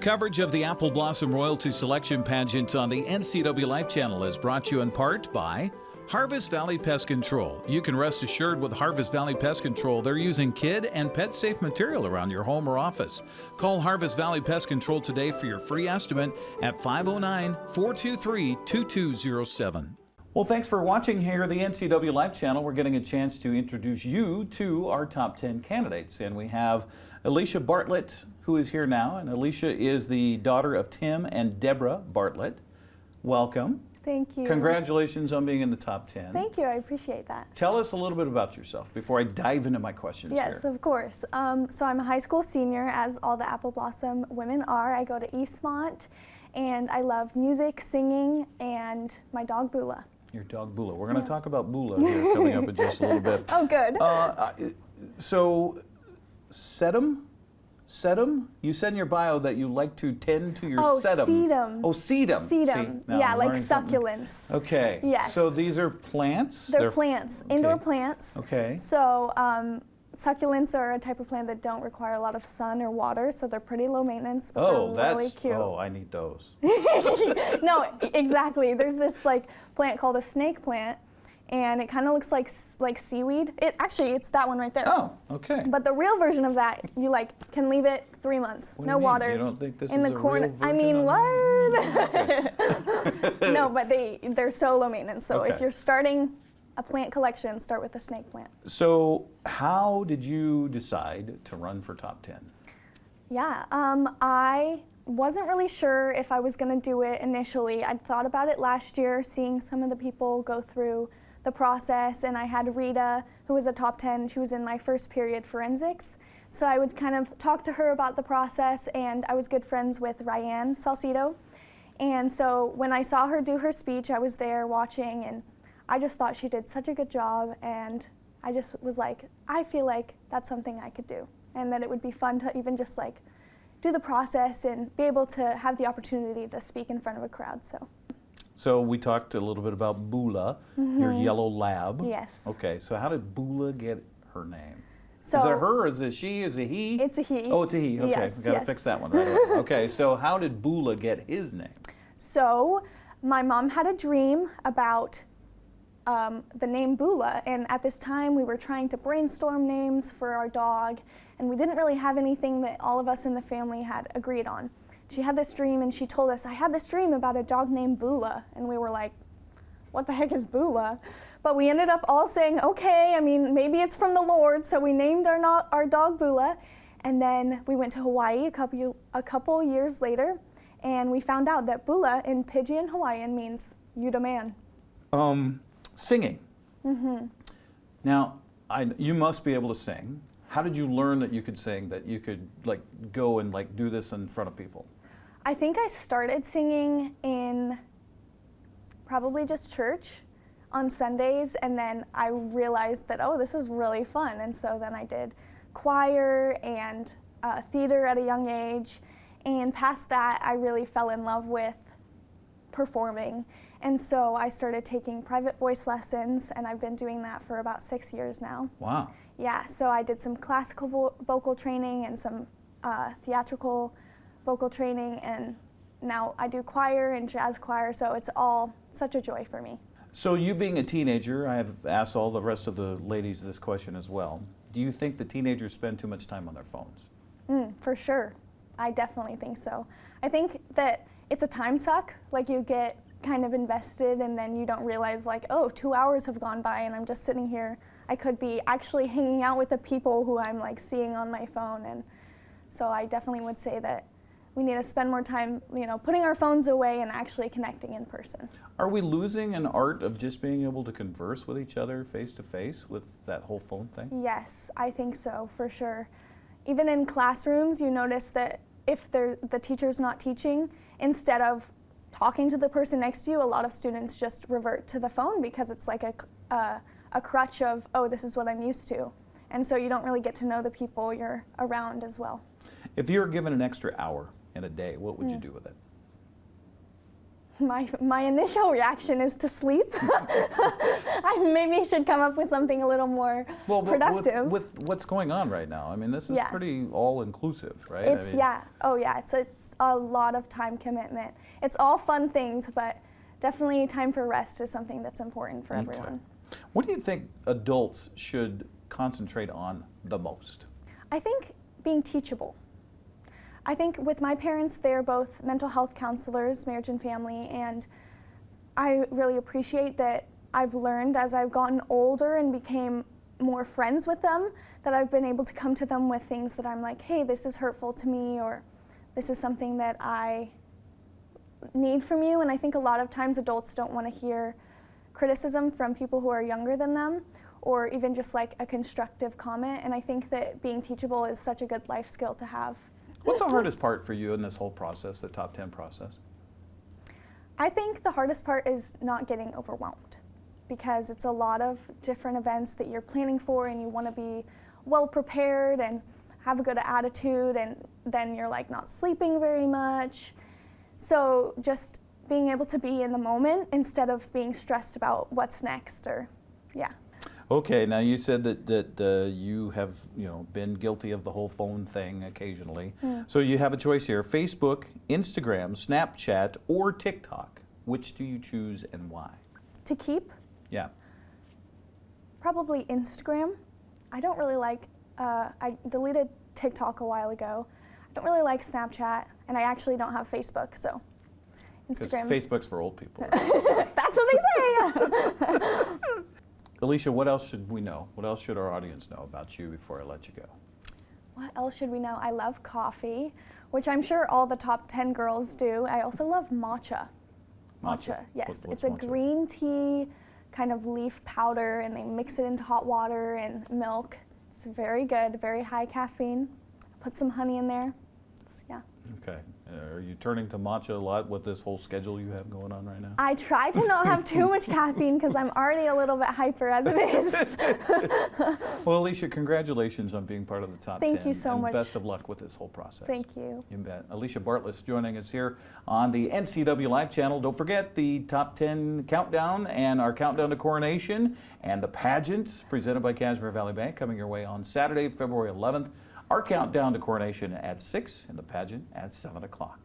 Coverage of the Apple Blossom Royalty Selection Pageant on the NCWLIFE channel is brought to you in part by Harvest Valley Pest Control. You can rest assured with Harvest Valley Pest Control, they're using kid and pet safe material around your home or office. Call Harvest Valley Pest Control today for your free estimate at 509-423-2207. Well, thanks for watching here at the NCWLIFE channel. We're getting a chance to introduce you to our top 10 candidates. And we have Elisha Bartlett, who is here now. And Elisha is the daughter of Tim and Debra Bartlett. Welcome. Thank you. Congratulations on being in the top 10. Thank you, I appreciate that. Tell us a little bit about yourself before I dive into my questions Yes, here. of course. So I'm a high school senior, as all the Apple Blossom women are. I go to Eastmont, and I love music, singing, and my dog Bula. Your dog Bula. We're going to talk about Bula here coming up in just a little bit. Oh, good. So, sedum? You said in your bio that you like to tend to your sedum. Sedum. Oh, sedum. Sedum. See, Yeah, I'm like learning succulents. something. Okay. Yes. So these are plants? They're plants, okay. indoor plants. Okay. So succulents are a type of plant that don't require a lot of sun or water, so they're pretty low maintenance, but they're really cute. Oh, I need those. No, exactly. There's this plant called a snake plant, and it kind of looks like seaweed. It's that one right there. Oh, okay. But the real version of that, you can leave it 3 months, What no do you mean? water. You don't think this in is the a corner. real I version mean, of what? No, but they're so low maintenance. So Okay. if you're starting a plant collection, start with a snake plant. So how did you decide to run for top 10? Yeah, I wasn't really sure if I was going to do it initially. I'd thought about it last year, seeing some of the people go through the process, and I had Rita, who was a top 10. She was in my first period forensics. So I would kind of talk to her about the process, and I was good friends with Ryan Salcido. And so when I saw her do her speech, I was there watching, and I just thought she did such a good job, and I just was like, I feel like that's something I could do, and that it would be fun to even just do the process and be able to have the opportunity to speak in front of a crowd. So we talked a little bit about Bula, your yellow lab. Yes. Okay, so how did Bula get her name? So is it her, is it she, is it he? It's a he. Oh, it's a he, okay. Yes, We gotta yes. fix that one right away. Okay, so how did Bula get his name? So my mom had a dream about the name Bula, and at this time we were trying to brainstorm names for our dog, and we didn't really have anything that all of us in the family had agreed on. She had this dream, and she told us, I had this dream about a dog named Bula, and we were like, what the heck is Bula? But we ended up all saying, okay, I mean, maybe it's from the Lord, so we named our dog Bula, and then we went to Hawaii a couple years later, and we found out that Bula in Pageant Hawaiian means you the man. Singing. Now, you must be able to sing. How did you learn that you could sing, that you could go and do this in front of people? I think I started singing in probably just church on Sundays, and then I realized that, oh, this is really fun. And so then I did choir and theater at a young age. And past that, I really fell in love with performing. And so I started taking private voice lessons, and I've been doing that for about 6 years now. Wow. Yeah, so I did some classical vocal training and some theatrical vocal training, and now I do choir and jazz choir, so it's all such a joy for me. So you being a teenager, I have asked all the rest of the ladies this question as well. Do you think the teenagers spend too much time on their phones? For sure. I definitely think so. I think that it's a time suck. You get kind of invested, and then you don't realize, oh, 2 hours have gone by and I'm just sitting here. I could be actually hanging out with the people who I'm seeing on my phone. And so I definitely would say that we need to spend more time, putting our phones away and actually connecting in person. Are we losing an art of just being able to converse with each other face to face with that whole phone thing? Yes, I think so, for sure. Even in classrooms, you notice that if the teacher's not teaching, instead of talking to the person next to you, a lot of students just revert to the phone because it's like a crutch of, oh, this is what I'm used to. And so you don't really get to know the people you're around as well. If you were given an extra hour in a day, what would you do with it? My initial reaction is to sleep. I maybe should come up with something a little more productive. With what's going on right now, I mean, this is pretty all-inclusive, right? It's, it's a lot of time commitment. It's all fun things, but definitely time for rest is something that's important for everyone. What do you think adults should concentrate on the most? I think being teachable. I think with my parents, they're both mental health counselors, marriage and family, and I really appreciate that I've learned as I've gotten older and became more friends with them, that I've been able to come to them with things that I'm like, hey, this is hurtful to me, or this is something that I need from you. And I think a lot of times adults don't want to hear criticism from people who are younger than them, or even just like a constructive comment. And I think that being teachable is such a good life skill to have. What's the hardest part for you in this whole process, the top 10 process? I think the hardest part is not getting overwhelmed, because it's a lot of different events that you're planning for, and you want to be well prepared and have a good attitude, and then you're like not sleeping very much. So just being able to be in the moment instead of being stressed about what's next, or Okay, now you said that you have been guilty of the whole phone thing occasionally. So you have a choice here: Facebook, Instagram, Snapchat, or TikTok. Which do you choose and why? To keep? Yeah. Probably Instagram. I don't really like, I deleted TikTok a while ago. I don't really like Snapchat, and I actually don't have Facebook, so Instagram. Facebook's for old people. That's what they say. Elisha, what else should we know? What else should our audience know about you before I let you go? What else should we know? I love coffee, which I'm sure all the top 10 girls do. I also love matcha. Matcha, yes. It's a green tea kind of leaf powder, and they mix it into hot water and milk. It's very good, very high caffeine. Put some honey in there. Okay. Are you turning to matcha a lot with this whole schedule you have going on right now? I try to not have too much caffeine because I'm already a little bit hyper as it is. Well, Elisha, congratulations on being part of the top 10. Thank you so much. Best of luck with this whole process. Thank you. You bet. Elisha Bartlett's joining us here on the NCWLIFE channel. Don't forget the top 10 countdown and our countdown to Coronation and the Pageant presented by Cashmere Valley Bank coming your way on Saturday, February 11th. Our countdown to Coronation at 6 and the Pageant at 7 o'clock.